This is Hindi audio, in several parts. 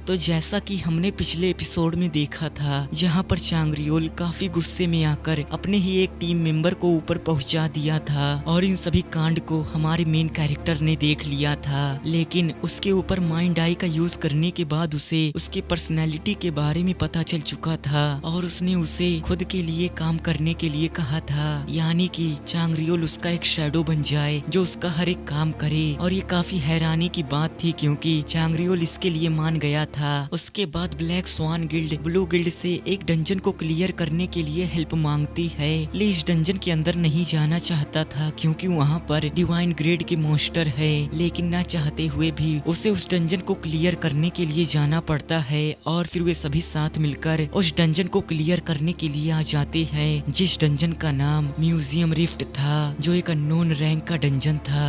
तो जैसा कि हमने पिछले एपिसोड में देखा था, जहां पर चांगरियोल काफी गुस्से में आकर अपने ही एक टीम मेंबर को ऊपर पहुंचा दिया था और इन सभी कांड को हमारे मेन कैरेक्टर ने देख लिया था। लेकिन उसके ऊपर माइंड आई का यूज करने के बाद उसे उसके पर्सनैलिटी के बारे में पता चल चुका था और उसने उसे खुद के लिए काम करने के लिए कहा था, यानी कि चांगरियोल उसका एक शैडो बन जाए जो उसका हर एक काम करे। और ये काफी हैरानी की बात थी क्योंकि चांगरियोल इसके लिए मान गया था। उसके बाद black swan guild blue guild से एक डंजन को क्लियर करने के लिए हेल्प मांगती है। ली इस डंजन के अंदर नहीं जाना चाहता था क्योंकि वहाँ पर डिवाइन ग्रेड के मॉन्स्टर है, लेकिन ना चाहते हुए भी उसे उस डंजन को क्लियर करने के लिए जाना पड़ता है और फिर वे सभी साथ मिलकर उस डंजन को क्लियर करने के लिए आ जाते हैं, जिस डंजन का नाम म्यूजियम रिफ्ट था, जो एक अननोन रैंक का डंजन था।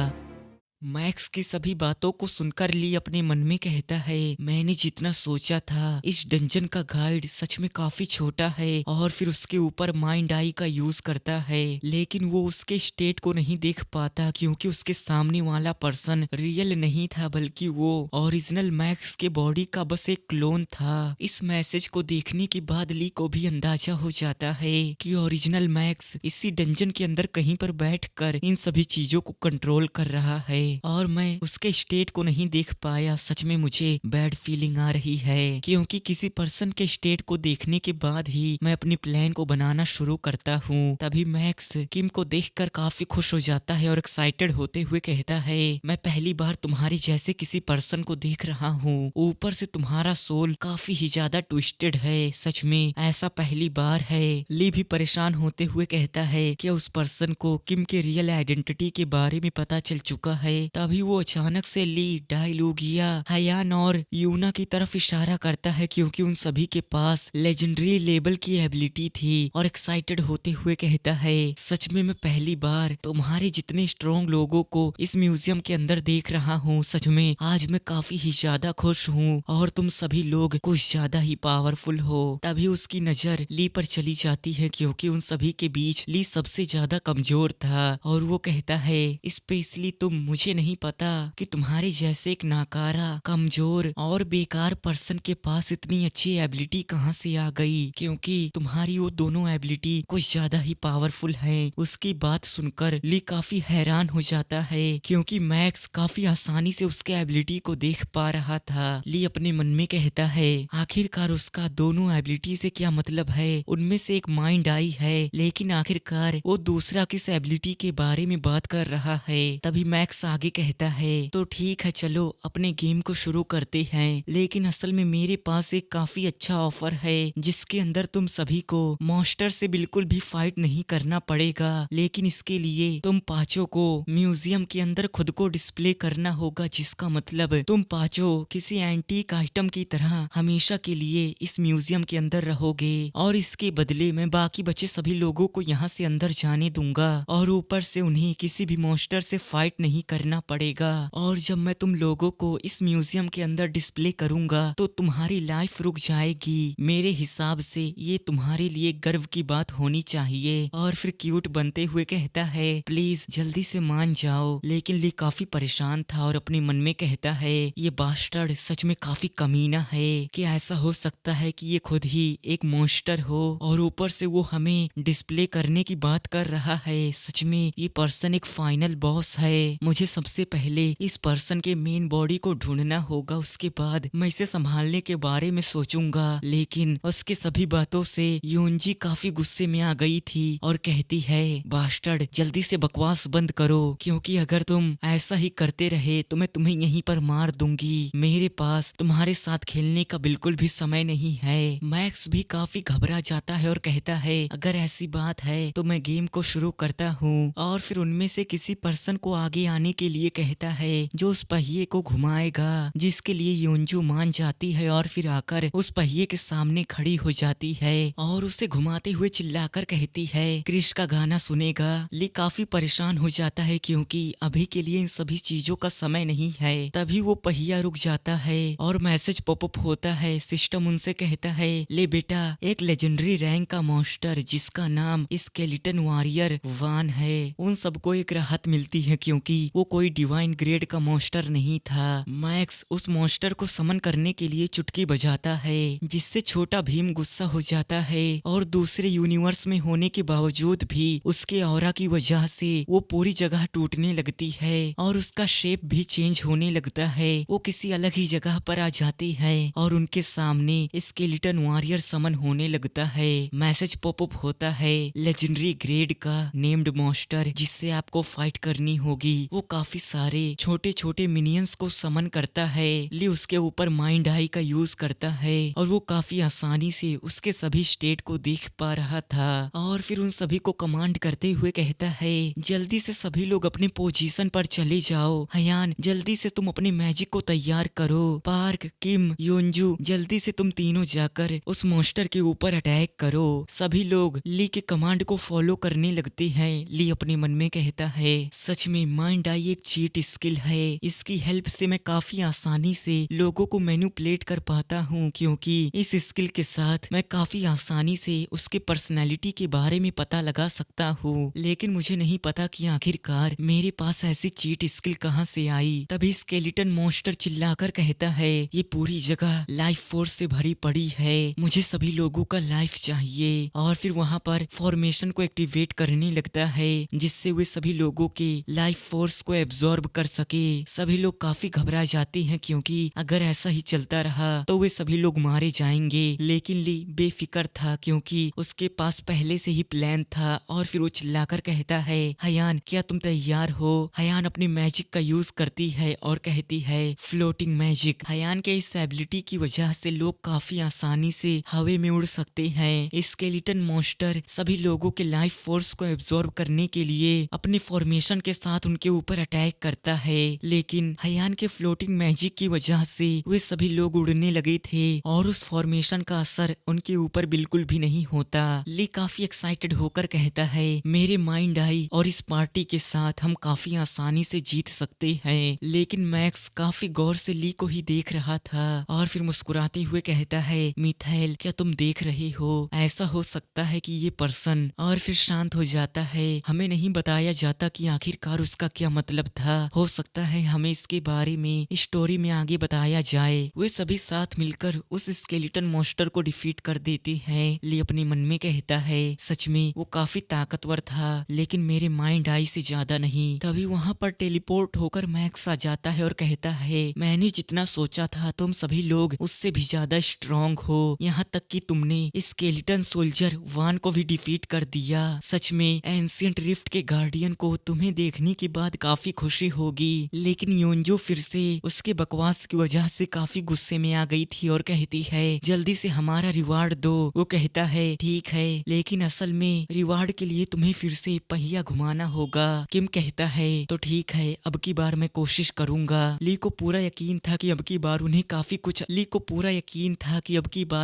मैक्स की सभी बातों को सुनकर ली अपने मन में कहता है, मैंने जितना सोचा था इस डंजन का गाइड सच में काफी छोटा है और फिर उसके ऊपर माइंड आई का यूज करता है, लेकिन वो उसके स्टेट को नहीं देख पाता क्योंकि उसके सामने वाला पर्सन रियल नहीं था बल्कि वो ओरिजिनल मैक्स के बॉडी का बस एक क्लोन था। इस मैसेज को देखने के बाद ली को भी अंदाजा हो जाता है कि ओरिजिनल मैक्स इसी डंजन के अंदर कहीं पर बैठकर इन सभी चीजों को कंट्रोल कर रहा है और मैं उसके स्टेट को नहीं देख पाया। सच में मुझे बैड फीलिंग आ रही है क्योंकि किसी पर्सन के स्टेट को देखने के बाद ही मैं अपनी प्लान को बनाना शुरू करता हूँ। तभी मैक्स किम को देखकर काफी खुश हो जाता है और एक्साइटेड होते हुए कहता है, मैं पहली बार तुम्हारे जैसे किसी पर्सन को देख रहा हूँ, ऊपर से तुम्हारा सोल काफी ही ज्यादा ट्विस्टेड है, सच में ऐसा पहली बार है। ली भी परेशान होते हुए कहता है कि उस पर्सन को किम के रियल आइडेंटिटी के बारे में पता चल चुका है। तभी वो अचानक से ली, डायलूगिया, हयान और यूना की तरफ इशारा करता है क्योंकि उन सभी के पास लेजेंडरी लेवल की एबिलिटी थी और एक्साइटेड होते हुए कहता है, सच में मैं पहली बार तुम्हारे जितने स्ट्रॉन्ग लोगों को इस म्यूजियम के अंदर देख रहा हूँ। सच में आज मैं काफी ही ज्यादा खुश हूँ और तुम सभी लोग कुछ ज्यादा ही पावरफुल हो। तभी उसकी नजर ली पर चली जाती है क्योंकि उन सभी के बीच ली सबसे ज्यादा कमजोर था और वो कहता है, स्पेशली तुम, मुझे नहीं पता कि तुम्हारे जैसे एक नाकारा, कमजोर और बेकार पर्सन के पास इतनी अच्छी एबिलिटी कहाँ से आ गई, क्योंकि तुम्हारी वो दोनों एबिलिटी कुछ ज्यादा ही पावरफुल है। उसकी बात सुनकर ली काफी हैरान हो जाता है क्योंकि मैक्स काफी आसानी से उसके एबिलिटी को देख पा रहा था। ली अपने मन में कहता है, आखिरकार उसका दोनों एबिलिटी से क्या मतलब है, उनमें से एक माइंड आई है, लेकिन आखिरकार वो दूसरा किस एबिलिटी के बारे में बात कर रहा है। तभी मैक्स आगे कहता है, तो ठीक है चलो अपने गेम को शुरू करते हैं, लेकिन असल में मेरे पास एक काफी अच्छा ऑफर है जिसके अंदर तुम सभी को मॉन्स्टर से बिल्कुल भी फाइट नहीं करना पड़ेगा, लेकिन इसके लिए तुम पांचों को म्यूजियम के अंदर खुद को डिस्प्ले करना होगा, जिसका मतलब तुम पांचों किसी एंटीक आइटम की तरह हमेशा के लिए इस म्यूजियम के अंदर रहोगे और इसके बदले मैं बाकी बचे सभी लोगों को यहाँ से अंदर जाने दूंगा और ऊपर से उन्हें किसी भी मॉन्स्टर से फाइट नहीं करना पड़ेगा। और जब मैं तुम लोगों को इस म्यूजियम के अंदर डिस्प्ले करूंगा तो तुम्हारी लाइफ रुक जाएगी। मेरे हिसाब से ये तुम्हारे लिए गर्व की बात होनी चाहिए। और फिर क्यूट बनते हुए कहता है, प्लीज जल्दी से मान जाओ। लेकिन ली काफी परेशान था और अपने मन में कहता है, ये बास्टर्ड सच में काफी कमीना है कि ऐसा हो सकता है कि ये खुद ही एक मॉन्स्टर हो और ऊपर से वो हमें डिस्प्ले करने की बात कर रहा है। सच में ये पर्सन एक फाइनल बॉस है। मुझे सबसे पहले इस पर्सन के मेन बॉडी को ढूंढना होगा, उसके बाद मैं इसे संभालने के बारे में सोचूंगा। लेकिन उसके सभी बातों से योनजी काफी गुस्से में आ गई थी और कहती है, बास्टर्ड जल्दी से बकवास बंद करो, क्योंकि अगर तुम ऐसा ही करते रहे तो मैं तुम्हें यहीं पर मार दूंगी। मेरे पास तुम्हारे साथ खेलने का बिल्कुल भी समय नहीं है। मैक्स भी काफी घबरा जाता है और कहता है, अगर ऐसी बात है तो मैं गेम को शुरू करता हूँ। और फिर उनमें से किसी पर्सन को आगे आने के लिए कहता है जो उस पहिए को घुमाएगा, जिसके लिए योंजू मान जाती है और फिर आकर उस पहिए के सामने खड़ी हो जाती है और उसे घुमाते हुए चिल्लाकर कहती है, क्रिश का गाना सुनेगा। ली काफी परेशान हो जाता है क्योंकि अभी के लिए इन सभी चीजों का समय नहीं है। तभी वो पहिया रुक जाता है और मैसेज पॉपअप होता है। सिस्टम उनसे कहता है, ले बेटा, एक लेजेंडरी रैंक का मॉन्स्टर जिसका नाम स्केलेटन वॉरियर 1 है, उन सबको एक राहत मिलती है क्योंकि वो कोई डिवाइन ग्रेड का मॉन्स्टर नहीं था। मैक्स उस मॉन्स्टर को समन करने के लिए चुटकी बजाता है, जिससे छोटा भीम गुस्सा हो जाता है और दूसरे यूनिवर्स में होने के बावजूद भी उसके ऑरा की वजह से वो पूरी जगह टूटने लगती है और उसका शेप भी चेंज होने लगता है। वो किसी अलग ही जगह पर आ जाती है और उनके सामने स्केलेटन वॉरियर समन होने लगता है। मैसेज पॉपअप होता है, लेजेंडरी ग्रेड का नेम्ड मॉन्स्टर जिससे आपको फाइट करनी होगी। वो काफी सारे छोटे छोटे मिनियंस को समन करता है। ली उसके ऊपर माइंड आई का यूज करता है और वो काफी आसानी से उसके सभी स्टेट को देख पा रहा था और फिर उन सभी को कमांड करते हुए कहता है, जल्दी से सभी लोग अपने पोजीशन पर चले जाओ। हयान, जल्दी से तुम अपनी मैजिक को तैयार करो। पार्क, किम, योंजू, जल्दी से तुम तीनों जाकर उस मॉन्स्टर के ऊपर अटैक करो। सभी लोग ली के कमांड को फॉलो करने लगते हैं। ली अपने मन में कहता है, सच में माइंड आई एक चीट स्किल है। इसकी हेल्प से मैं काफी आसानी से लोगों को मैनिपुलेट कर पाता हूँ, क्योंकि इस स्किल के साथ मैं काफी आसानी से उसके पर्सनैलिटी के बारे में पता लगा सकता हूँ। लेकिन मुझे नहीं पता कि आखिरकार मेरे पास ऐसी चीट स्किल कहाँ से आई। तभी स्केलेटन मॉन्स्टर चिल्लाकर कहता है, ये पूरी जगह लाइफ फोर्स से भरी पड़ी है, मुझे सभी लोगों का लाइफ चाहिए। और फिर वहाँ पर फॉर्मेशन को एक्टिवेट करने लगता है, जिससे वे सभी लोगों के लाइफ फोर्स को एब्जॉर्ब कर सके। सभी लोग काफी घबरा जाते हैं, क्योंकि अगर ऐसा ही चलता रहा तो वे सभी लोग मारे जाएंगे। लेकिन ली बेफिक्र था, क्योंकि उसके पास पहले से ही प्लान था। और फिर वो चिल्लाकर कहता है, हयान क्या तुम तैयार हो? हयान अपनी मैजिक का यूज करती है और कहती है, फ्लोटिंग मैजिक। हयान के इस एबिलिटी की वजह से लोग काफी आसानी से हवा में उड़ सकते हैं। स्केलेटन मॉन्स्टर सभी लोगों के लाइफ फोर्स को एब्जॉर्ब करने के लिए अपने फॉर्मेशन के साथ उनके ऊपर अटैक करता है। लेकिन हयान के फ्लोटिंग मैजिक की वजह से वे सभी लोग उड़ने लगे थे और उस फॉर्मेशन का असर उनके ऊपर बिल्कुल भी नहीं होता। ली काफी एक्साइटेड होकर कहता है, मेरे माइंड आई और इस पार्टी के साथ हम काफी आसानी से जीत सकते हैं। लेकिन मैक्स काफी गौर से ली को ही देख रहा था और फिर मुस्कुराते हुए कहता है, मिथाइल क्या तुम देख रहे हो? ऐसा हो सकता है कि ये पर्सन, और फिर शांत हो जाता है। हमें नहीं बताया जाता कि आखिरकार उसका क्या मतलब था। हो सकता है हमें इसके बारे में स्टोरी में आगे बताया जाए। वे सभी साथ मिलकर उस स्केलेटन मॉन्स्टर को डिफीट कर देते हैं। ली अपने मन में कहता है, सच में वो काफी ताकतवर था, लेकिन मेरे माइंड आई से ज्यादा नहीं। तभी वहाँ पर टेलीपोर्ट होकर मैक्स आ जाता है और कहता है, मैंने जितना सोचा था तुम सभी लोग उससे भी ज्यादा स्ट्रॉन्ग हो। यहाँ तक कि तुमने स्केलेटन सोल्जर वान को भी डिफीट कर दिया। सच में एंशिएंट रिफ्ट के गार्डियन को तुम्हें देखने के बाद काफी खुशी होगी। लेकिन योंजो फिर से उसके बकवास की वजह से काफी गुस्से में आ गई थी और कहती है, जल्दी से हमारा रिवार्ड दो। वो कहता है, ठीक है, लेकिन असल में रिवार्ड के लिए तुम्हें फिर से पहिया घुमाना होगा। किम कहता है, तो ठीक है, अब की बार मैं कोशिश करूंगा। ली को पूरा यकीन था कि अब की बार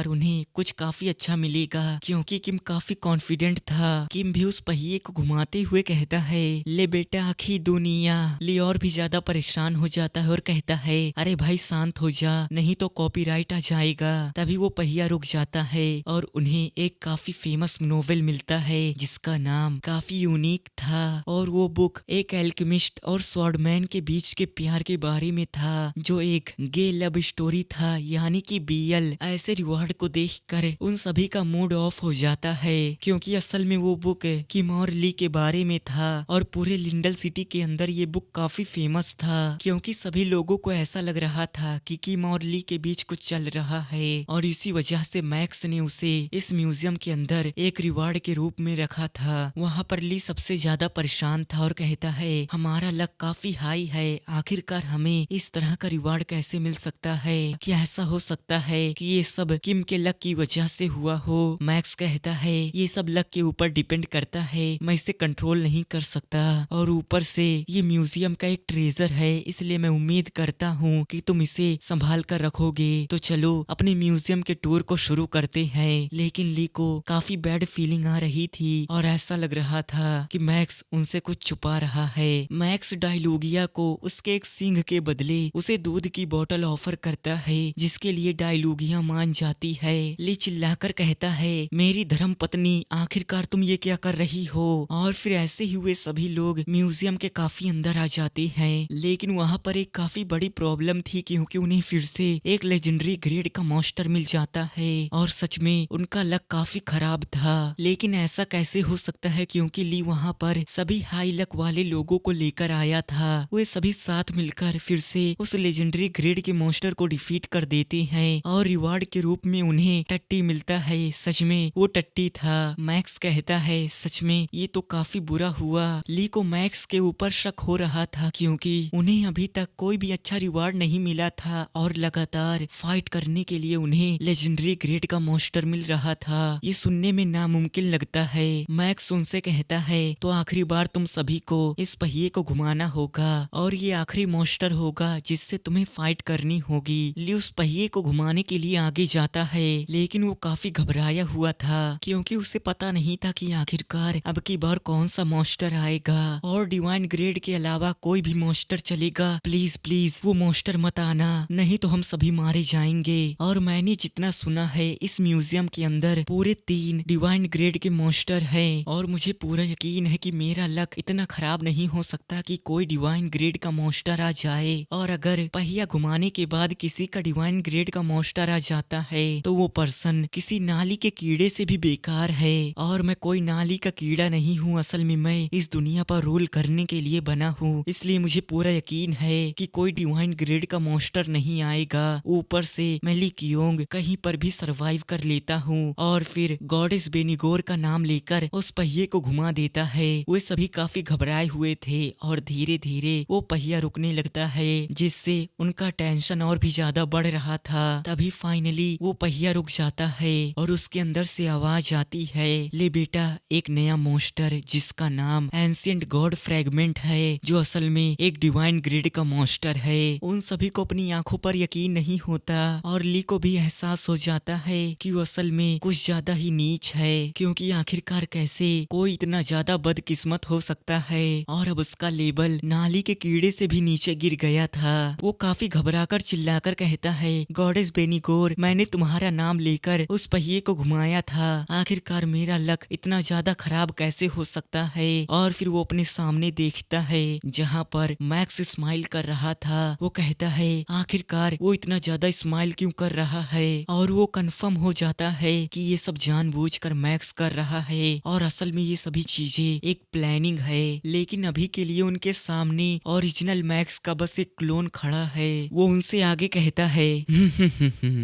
उन्हें कुछ काफी अच्छा मिलेगा, क्योंकि किम काफी कॉन्फिडेंट था। किम भी उस पहिए को घुमाते हुए कहता है, ले बेटा आखी दुनिया। ली और भी ज्यादा परेशान हो जाता है और कहता है, अरे भाई शांत हो जा, नहीं तो कॉपीराइट आ जाएगा। तभी वो पहिया रुक जाता है और उन्हें एक काफी फेमस नोवेल मिलता है जिसका नाम काफी यूनिक था। और वो बुक एक एल्केमिस्ट और स्वॉर्डमैन के बीच के प्यार के बारे में था, जो एक गे लव स्टोरी था, यानी कि बीएल। ऐसे रिवार्ड को देखकर उन सभी का मूड ऑफ हो जाता है, क्योंकि असल में वो बुक किम और ली के बारे में था और पूरे लिंडल सिटी के अंदर ये बुक काफी फेमस था, क्योंकि सभी लोगों को ऐसा लग रहा था कि किम और ली के बीच कुछ चल रहा है। और इसी वजह से मैक्स ने उसे इस म्यूजियम के अंदर एक रिवार्ड के रूप में रखा था। वहाँ पर ली सबसे ज्यादा परेशान था और कहता है, हमारा लक काफी हाई है, आखिरकार हमें इस तरह का रिवार्ड कैसे मिल सकता है? क्या ऐसा हो सकता है कि ये सब किम के लक की वजह से हुआ हो? मैक्स कहता है, ये सब लक के ऊपर डिपेंड करता है, मैं इसे कंट्रोल नहीं कर सकता, और ऊपर से ये म्यूजियम का एक ट्रेजर है, इसलिए मैं उम्मीद करता हूँ कि तुम इसे संभाल कर रखोगे। तो चलो अपने म्यूजियम के टूर को शुरू करते हैं। लेकिन ली को काफी बैड फीलिंग आ रही थी और ऐसा लग रहा था कि मैक्स उनसे कुछ छुपा रहा है। मैक्स डायलूगिया को उसके एक सिंह के बदले उसे दूध की बोतल ऑफर करता है, जिसके लिए डायलूगिया मान जाती है। ली चिल्लाकर कहता है, मेरी धर्म पत्नी, आखिरकार तुम ये क्या कर रही हो? और फिर ऐसे ही हुए सभी लोग म्यूजियम के काफी अंदर आ जाते हैं, लेकिन वहाँ पर एक काफी बड़ी प्रॉब्लम थी क्योंकि उन्हें फिर से एक लेजेंडरी ग्रेड का मॉन्स्टर मिल जाता है और सच में उनका लक काफी खराब था। लेकिन ऐसा कैसे हो सकता है क्योंकि ली वहाँ पर सभी हाई लक वाले लोगों को लेकर आया था। वे सभी साथ मिलकर फिर से उस लेजेंडरी ग्रेड के मॉन्स्टर को डिफीट कर देते हैं और रिवार्ड के रूप में उन्हें टट्टी मिलता है। सच में वो टट्टी था। मैक्स कहता है सच में ये तो काफी बुरा हुआ। ली को मैक्स के ऊपर शक हो रहा था क्योंकि उन्हें अभी तक कोई भी अच्छा रिवार्ड नहीं मिला था और लगातार फाइट करने के लिए उन्हें लेजेंडरी ग्रेड का मॉन्स्टर मिल रहा था। ये सुनने में नामुमकिन लगता है। मैक्स उनसे कहता है तो आखिरी बार तुम सभी को इस पहिए को घुमाना होगा और ये आखिरी मॉन्स्टर होगा जिससे तुम्हें फाइट करनी होगी। ली उस पहिए को घुमाने के लिए आगे जाता है, लेकिन वो काफी घबराया हुआ था क्योंकि उसे पता नहीं था कि आखिरकार अब की बार कौन सा मॉन्स्टर आएगा और डिवाइन ग्रेड के अलावा कोई भी मॉन्स्टर चलेगा। प्लीज प्लीज वो मॉन्स्टर मत आना, नहीं तो हम सभी मारे जाएंगे। और मैंने जितना सुना है इस म्यूजियम के अंदर पूरे 3 डिवाइन ग्रेड के मॉन्स्टर हैं और मुझे पूरा यकीन है कि मेरा लक इतना खराब नहीं हो सकता कि कोई डिवाइन ग्रेड का मॉन्स्टर आ जाए। और अगर पहिया घुमाने के बाद किसी का डिवाइन ग्रेड का मॉन्स्टर आ जाता है तो वो पर्सन किसी नाली के कीड़े से भी बेकार है और मैं कोई नाली का कीड़ा नहीं हूँ। असल में मैं इस दुनिया पर रूल करने के लिए बना हूँ, इसलिए मुझे पूरा यकीन है कि कोई डिवाइन ग्रेड का मॉन्स्टर नहीं आएगा। ऊपर से मैं ली कियोंग कहीं पर भी सरवाइव कर लेता हूँ और फिर गॉडेस बेनिगोर का नाम लेकर उस पहिए को घुमा देता है। वे सभी काफी घबराए हुए थे और धीरे धीरे वो पहिया रुकने लगता है जिससे उनका टेंशन और भी ज्यादा बढ़ रहा था। तभी फाइनली वो पहिया रुक जाता है और उसके अंदर से आवाज आती है, ले बेटा एक नया मॉन्स्टर जिसका नाम एंशिएंट गॉड फ्रैगमेंट है जो असल में एक डिवाइन ग्रेड का मॉन्स्टर है। उन सभी को अपनी आंखों पर यकीन नहीं होता और ली को भी एहसास हो जाता है कि वो असल में कुछ ज्यादा ही नीच है क्योंकि आखिरकार कैसे कोई इतना ज्यादा बदकिस्मत हो सकता है। और अब उसका लेवल नाली के कीड़े से भी नीचे गिर गया था। वो काफी घबराकर चिल्लाकर कहता है, गॉडेस बेनिगोर मैंने तुम्हारा नाम लेकर उस पहिए को घुमाया था, आखिरकार मेरा लक इतना ज्यादा खराब कैसे हो सकता है। और फिर वो अपने सामने देखता है जहाँ पर मैक्स स्माइल कर रहा था। वो कहता है आखिरकार वो इतना ज्यादा स्माइल क्यों कर रहा है और वो कंफर्म हो जाता है कि ये सब जानबूझकर मैक्स कर रहा है और असल में ये सभी चीजें एक प्लानिंग है। लेकिन अभी के लिए उनके सामने ओरिजिनल मैक्स का बस एक क्लोन खड़ा है। वो उनसे आगे कहता है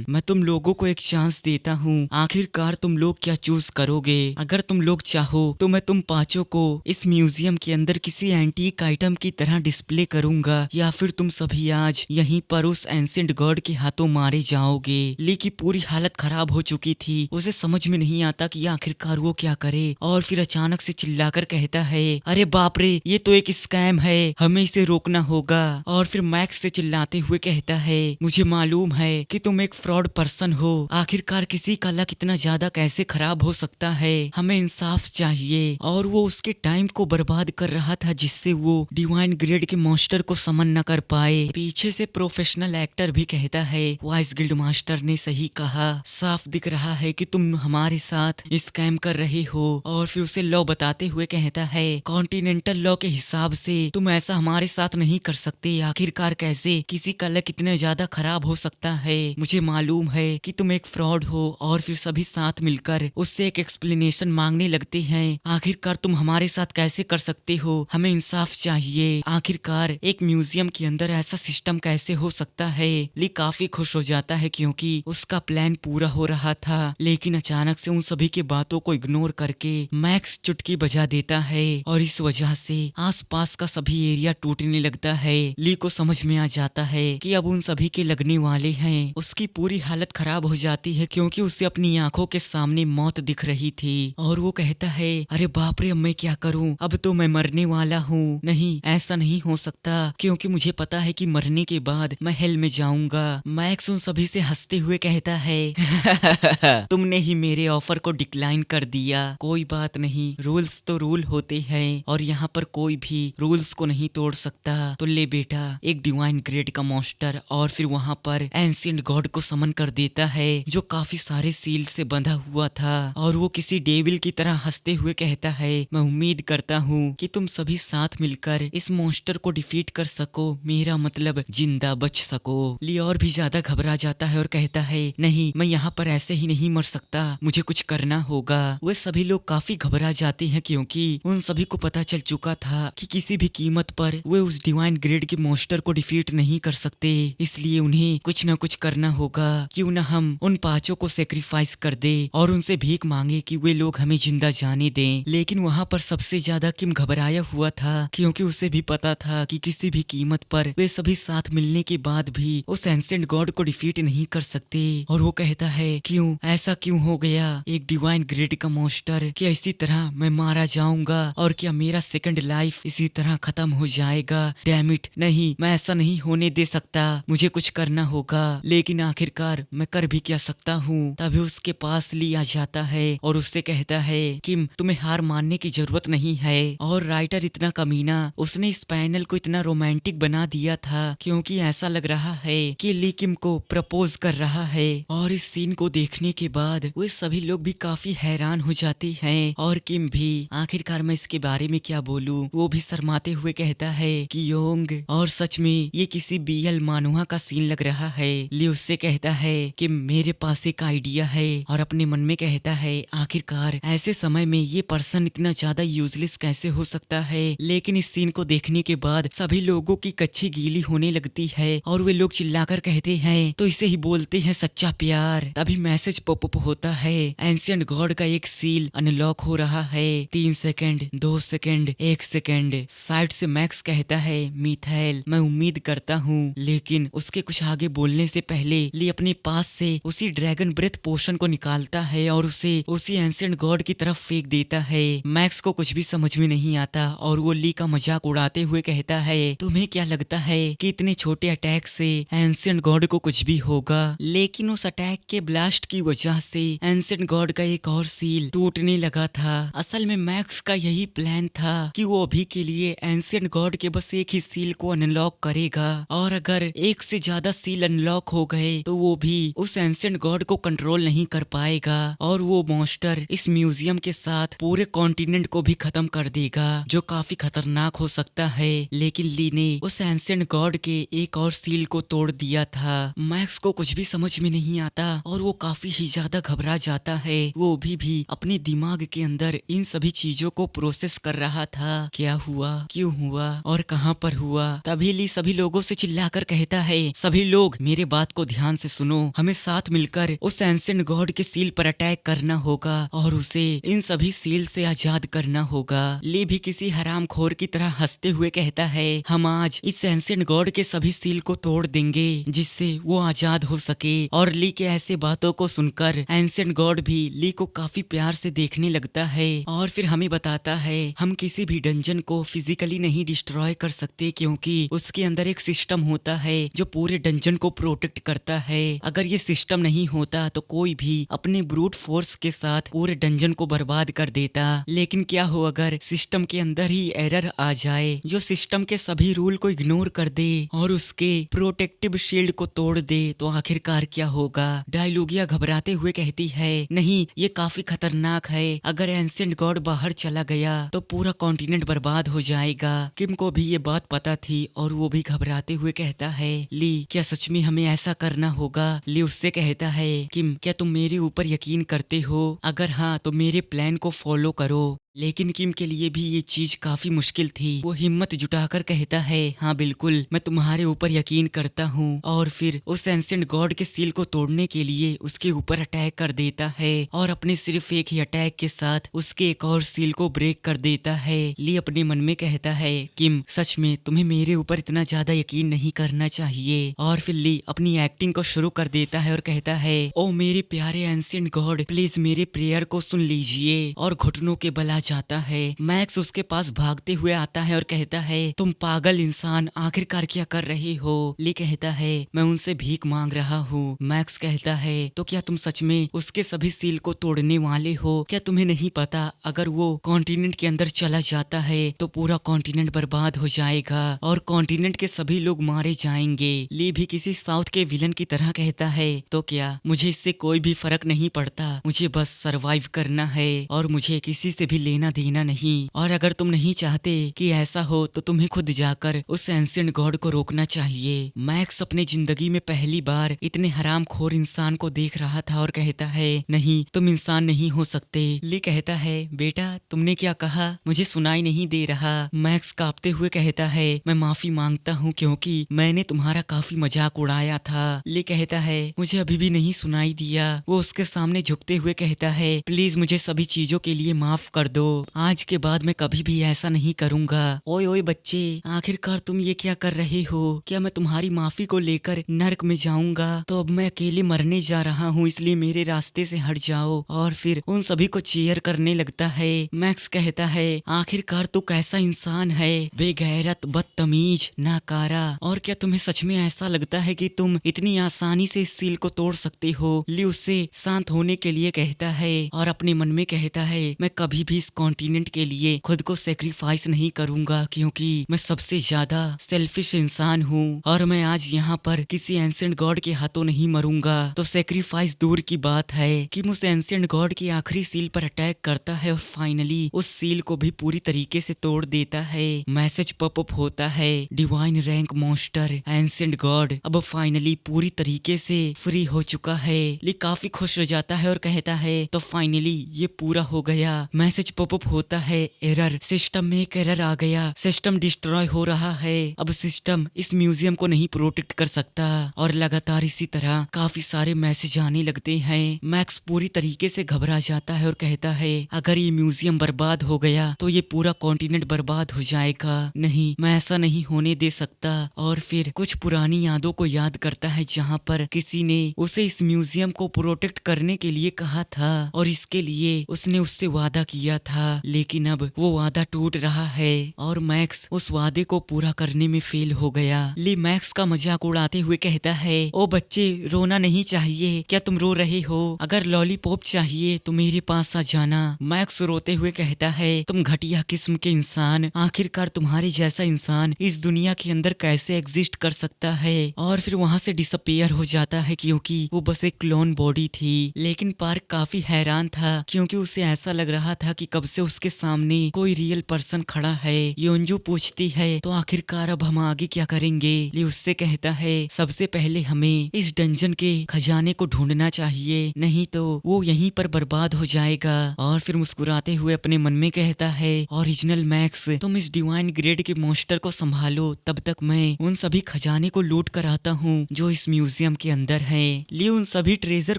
मैं तुम लोगों को एक चांस देता हूँ, आखिरकार तुम लोग क्या चूज करोगे। अगर तुम लोग चाहो तो मैं तुम पांचों को इस म्यूजियम के अंदर किसी एंटीक आइटम की तरह डिस्प्ले करूंगा या फिर तुम सभी आज यहीं पर उस एंशिएंट गॉड के हाथों मारे जाओगे। ली की पूरी हालत खराब हो चुकी थी, उसे समझ में नहीं आता कि आखिरकार वो क्या करे और फिर अचानक से चिल्लाकर कहता है, अरे बाप रे ये तो एक स्कैम है, हमें इसे रोकना होगा। और फिर मैक्स से चिल्लाते हुए कहता है, मुझे मालूम है कि तुम एक फ्रॉड पर्सन हो, आखिरकार किसी का लक इतना ज्यादा कैसे खराब हो सकता है, हमें इंसाफ चाहिए। और वो उसके टाइम को बर्बाद कर रहा था जिससे वो डिवाइन ग्रेड के मॉन्स्टर को समन न कर पाए। पीछे से प्रोफेशनल एक्टर भी कहता है, वाइस गिल्ड मास्टर ने सही कहा, साफ दिख रहा है कि तुम हमारे साथ स्कैम कर रहे हो। और फिर उसे लॉ बताते हुए कहता है, कॉन्टिनेंटल लॉ के हिसाब से तुम ऐसा हमारे साथ नहीं कर सकते, आखिरकार कैसे किसी का लक इतना ज्यादा खराब हो सकता है। मुझे मालूम है कि तुम एक फ्रॉड हो। और फिर सभी साथ मिलकर उससे एक एक्सप्लेनेशन मांगने लगते हैं, आखिरकार तुम हमारे साथ कैसे कर सकते हो, हमें इंसाफ चाहिए, आखिरकार एक म्यूजियम के अंदर ऐसा सिस्टम कैसे हो सकता है। ली काफी खुश हो जाता है क्योंकि उसका प्लान पूरा हो रहा था। लेकिन अचानक से उन सभी की बातों को इग्नोर करके मैक्स चुटकी बजा देता है और इस वजह से आसपास का सभी एरिया टूटने लगता है। ली को समझ में आ जाता है कि अब उन सभी के लगने वाले हैं। उसकी पूरी हालत खराब हो जाती है क्योंकि उसे अपनी आंखों के सामने मौत दिख रही थी। और वो कहता है, अरे बाप रे अब मैं क्या करूं, अब तो मैं मरने वाला हूँ। नहीं ऐसा नहीं हो सकता क्योंकि मुझे पता है कि मरने के बाद मैं हेल में जाऊंगा। मैक्स उन सभी से हंसते हुए कहता है तुमने ही मेरे ऑफर को डिक्लाइन कर दिया, कोई बात नहीं, रूल्स तो रूल होते हैं और यहाँ पर कोई भी रूल्स को नहीं तोड़ सकता। तो ले बेटा एक डिवाइन ग्रेड का मॉन्स्टर। और फिर वहाँ पर एंशिएंट गॉड को समन कर देता है जो काफी सारे सील से बंधा हुआ था और वो किसी डेविल की तरह हंसते हुए कहता है, मैं उम्मीद करता हूँ कि तुम सभी साथ मिलकर मिलकर इस मॉन्स्टर को डिफीट कर सको, मेरा मतलब जिंदा बच सको। ली और भी ज्यादा घबरा जाता है और कहता है नहीं, मैं यहाँ पर ऐसे ही नहीं मर सकता, मुझे कुछ करना होगा। वे सभी लोग काफी घबरा जाते हैं क्योंकि उन सभी को पता चल चुका था कि किसी भी कीमत पर वे उस डिवाइन ग्रेड के मॉन्स्टर को डिफीट नहीं कर सकते, इसलिए उन्हें कुछ न कुछ करना होगा। क्यों न हम उन पांचों को सेक्रीफाइस कर दे और उनसे भीख मांगे कि वे लोग हमें जिंदा जाने दें। लेकिन वहाँ पर सबसे ज्यादा किम घबराया हुआ था क्योंकि उसे भी पता था कि किसी भी कीमत पर वे सभी साथ मिलने के बाद भी उस एंसेंट गॉड को डिफीट नहीं कर सकते। और वो कहता है क्यों, ऐसा क्यों हो गया, एक डिवाइन ग्रेड का मॉन्स्टर, क्या इसी तरह मैं मारा जाऊंगा और क्या मेरा सेकंड लाइफ इसी तरह खत्म हो जाएगा। डैम इट, नहीं, मैं ऐसा नहीं होने दे सकता, मुझे कुछ करना होगा। लेकिन आखिरकार मैं कर भी क्या सकता हूँ। तभी उसके पास ली आ जाता है और उससे कहता है किम, तुम्हें हार मानने की जरूरत नहीं है। और राइटर इतना कमीना, उसने इस पैनल को इतना रोमांटिक बना दिया था क्योंकि ऐसा लग रहा है कि ली किम को प्रपोज कर रहा है। और इस सीन को देखने के बाद वे सभी लोग भी काफी हैरान हो जाते हैं और किम भी। आखिरकार मैं इसके बारे में क्या बोलूं, वो भी शर्माते हुए कहता है कि योंग, और सच में ये किसी बीएल मानुहा का सीन लग रहा है। ली उससे कहता है कि मेरे पास एक आइडिया है और अपने मन में कहता है आखिरकार ऐसे समय में ये पर्सन इतना ज्यादा यूजलेस कैसे हो सकता है। लेकिन इस सीन को देखने के बाद सभी लोगों की कच्ची गीली होने लगती है और वे लोग चिल्लाकर कहते हैं तो इसे ही बोलते हैं सच्चा प्यार। तभी मैसेज पॉपअप होता है, एंशिएंट गॉड का एक सील अनलॉक हो रहा है। 3 सेकंड, 2 सेकंड, 1 सेकंड। साइड से मैक्स कहता है मिथाइल, मैं उम्मीद करता हूँ। लेकिन उसके कुछ आगे बोलने से पहले ली अपने पास से उसी ड्रैगन ब्रेथ पोशन को निकालता है और उसे उसी एंशिएंट गॉड की तरफ फेंक देता है। मैक्स को कुछ भी समझ में नहीं आता और वो ली का मजाक उड़ाते हुए कहता है तुम्हें क्या लगता है कि इतने छोटे अटैक से एंशिएंट गॉड को कुछ भी होगा। लेकिन उस अटैक के ब्लास्ट की वजह से एंशिएंट गॉड का एक और सील टूटने लगा था। असल में मैक्स का यही प्लान था कि वो अभी के लिए एंशिएंट गॉड के बस एक ही सील को अनलॉक करेगा और अगर एक से ज्यादा सील अनलॉक हो गए तो वो भी उस एंशिएंट गॉड को कंट्रोल नहीं कर पाएगा और वो मॉन्स्टर इस म्यूजियम के साथ पूरे कॉन्टिनेंट को भी खत्म कर देगा, जो काफी खतरनाक हो सकता है। लेकिन ली ने उस एंशिएंट गॉड के एक और सील को तोड़ दिया था। मैक्स को कुछ भी समझ में नहीं आता और वो काफी ही ज्यादा घबरा जाता है। वो भी अपने दिमाग के अंदर इन सभी चीजों को प्रोसेस कर रहा था, क्या हुआ, क्यों हुआ और कहाँ पर हुआ। तभी ली सभी लोगों से चिल्लाकर कहता है सभी लोग मेरे बात को ध्यान से सुनो, हमें साथ मिलकर उस एंशिएंट गॉड के सील पर अटैक करना होगा और उसे इन सभी सील से आजाद करना होगा। ली भी किसी हरामखोर की तरह हंसते हुए कहता है हम आज इस एंशिएंट गॉड के सभी सील को तोड़ देंगे जिससे वो आजाद हो सके। और ली के ऐसे बातों को सुनकर एंशिएंट गॉड भी ली को काफी प्यार से देखने लगता है और फिर हमें बताता है हम किसी भी डंजन को फिजिकली नहीं डिस्ट्रॉय कर सकते क्योंकि उसके अंदर एक सिस्टम होता है जो पूरे डंजन को प्रोटेक्ट करता है। अगर ये सिस्टम नहीं होता तो कोई भी अपने ब्रूट फोर्स के साथ पूरे डंजन को बर्बाद कर देता। लेकिन क्या हो अगर सिस्टम के अंदर ही एरर आ जाए जो सिस्टम के सभी रूल को इग्नोर कर दे और उसके प्रोटेक्टिव शील्ड को तोड़ दे तो आखिरकार क्या होगा। डायलूगिया घबराते हुए कहती है नहीं, ये काफी खतरनाक है, अगर एंशिएंट गॉड बाहर चला गया तो पूरा कॉन्टिनेंट बर्बाद हो जाएगा। किम को भी ये बात पता थी और वो भी घबराते हुए कहता है ली क्या सच में हमें ऐसा करना होगा। ली उससे कहता है किम क्या तुम मेरे ऊपर यकीन करते हो, अगर हाँ तो मेरे प्लान को फॉलो करो। लेकिन किम के लिए भी ये चीज काफी मुश्किल थी। वो हिम्मत जुटाकर कहता है हाँ बिल्कुल, मैं तुम्हारे ऊपर यकीन करता हूँ। और फिर उस एंशिएंट गॉड के सील को तोड़ने के लिए उसके ऊपर अटैक कर देता है और अपने सिर्फ एक ही अटैक के साथ उसके एक और सील को ब्रेक कर देता है। ली अपने मन में कहता है किम सच में तुम्हें मेरे ऊपर इतना ज्यादा यकीन नहीं करना चाहिए। और फिर ली अपनी एक्टिंग को शुरू कर देता है और कहता है ओ मेरे प्यारे एंशिएंट गॉड, प्लीज मेरे प्रेयर को सुन लीजिए। और घुटनों के बल जाता है। मैक्स उसके पास भागते हुए आता है और कहता है तुम पागल इंसान, आखिरकार क्या कर रहे हो। ली कहता है मैं उनसे भीख मांग रहा हूँ। मैक्स कहता है तो क्या तुम सच में उसके सभी सील को तोड़ने वाले हो, क्या तुम्हें नहीं पता अगर वो कॉन्टिनेंट के अंदर चला जाता है तो पूरा कॉन्टिनेंट बर्बाद हो जाएगा और कॉन्टिनेंट के सभी लोग मारे जाएंगे। ली भी किसी साउथ के विलन की तरह कहता है तो क्या, मुझे इससे कोई भी फर्क नहीं पड़ता, मुझे बस सरवाइव करना है और मुझे किसी से भी लेना देना नहीं, और अगर तुम नहीं चाहते कि ऐसा हो तो तुम्हें खुद जाकर उस एंशिएंट गॉड को रोकना चाहिए। मैक्स अपनी जिंदगी में पहली बार इतने हरामखोर इंसान को देख रहा था और कहता है नहीं, तुम इंसान नहीं हो सकते। ली कहता है बेटा तुमने क्या कहा, मुझे सुनाई नहीं दे रहा। मैक्स कांपते हुए कहता है मैं माफी मांगता हूँ क्योंकि मैंने तुम्हारा काफी मजाक उड़ाया था। ली कहता है मुझे अभी भी नहीं सुनाई दिया। वो उसके सामने झुकते हुए कहता है प्लीज मुझे सभी चीजों के लिए माफ कर दो, आज के बाद मैं कभी भी ऐसा नहीं करूंगा। ओए ओए बच्चे, आखिरकार तुम ये क्या कर रहे हो? क्या मैं तुम्हारी माफी को लेकर नर्क में जाऊंगा? तो अब मैं अकेले मरने जा रहा हूँ, इसलिए मेरे रास्ते से हट जाओ। और फिर उन सभी को चीयर करने लगता है। मैक्स कहता है आखिरकार तू कैसा इंसान है, बेगैरत, बदतमीज, नाकारा। और क्या तुम्हें सच में ऐसा लगता है कि तुम इतनी आसानी से इस सील को तोड़ सकते हो? ली उससे शांत होने के लिए कहता है और अपने मन में कहता है मैं कभी भी इस कॉन्टिनेंट के लिए खुद को सेक्रीफाइस नहीं करूंगा, क्योंकि मैं सबसे ज्यादा सेल्फिश इंसान हूँ और मैं आज यहाँ पर किसी एंशिएंट गॉड के हाथों नहीं मरूंगा। तो सेक्रीफाइस दूर की बात है कि उस एंशिएंट गॉड की आखिरी सील पर अटैक करता है और फाइनली उस सील को भी पूरी तरीके से तोड़ देता है। मैसेज पॉपअप होता है divine rank monster ancient God अब फाइनली पूरी तरीके से फ्री हो चुका है। ली काफी खुश हो जाता है और कहता है तो फाइनली ये पूरा हो गया। मैसेज पॉपअप होता है एरर, सिस्टम में एक एरर आ गया, सिस्टम डिस्ट्रॉय हो रहा है। अब सिस्टम इस म्यूजियम को नहीं प्रोटेक्ट कर सकता। और लगातार इसी तरह काफी सारे मैसेज आने लगते हैं। मैक्स पूरी तरीके से घबरा जाता है और कहता है अगर ये म्यूजियम बर्बाद हो गया तो ये पूरा कॉन्टिनेंट बर्बाद हो जाएगा। नहीं, मैं ऐसा नहीं होने दे सकता। और फिर कुछ पुरानी यादों को याद करता है जहाँ पर किसी ने उसे इस म्यूजियम को प्रोटेक्ट करने के लिए कहा था और इसके लिए उसने उससे वादा किया था, लेकिन अब वो वादा टूट रहा है और मैक्स उस वादे को पूरा करने में फेल हो गया। ली मैक्स का मजाक उड़ाते हुए कहता है ओ बच्चे, रोना नहीं चाहिए, क्या तुम रो रहे हो? अगर लॉलीपॉप चाहिए तो मेरे पास आ जाना। मैक्स रोते हुए कहता है तुम घटिया किस्म के इंसान, आखिरकार तुम्हारे जैसा इंसान इस दुनिया के अंदर कैसे एग्जिस्ट कर सकता है? और फिर वहाँ से डिसअपियर हो जाता है क्योंकि वो बस एक क्लोन बॉडी थी। लेकिन पार्क काफी हैरान था क्योंकि उसे ऐसा लग रहा था कि कब से उसके सामने कोई रियल पर्सन खड़ा है। योंजू पूछती है तो आखिरकार अब हम आगे क्या करेंगे? ली उससे कहता है सबसे पहले हमें इस डंजन के खजाने को ढूंढना चाहिए, नहीं तो वो यहीं पर बर्बाद हो जाएगा। और फिर मुस्कुराते हुए अपने मन में कहता है ओरिजिनल मैक्स, तुम इस डिवाइन ग्रेड के मॉन्स्टर को संभालो, तब तक मैं उन सभी खजाने को लूट कर आता हूँ जो इस म्यूजियम के अंदर है। ली उन सभी ट्रेजर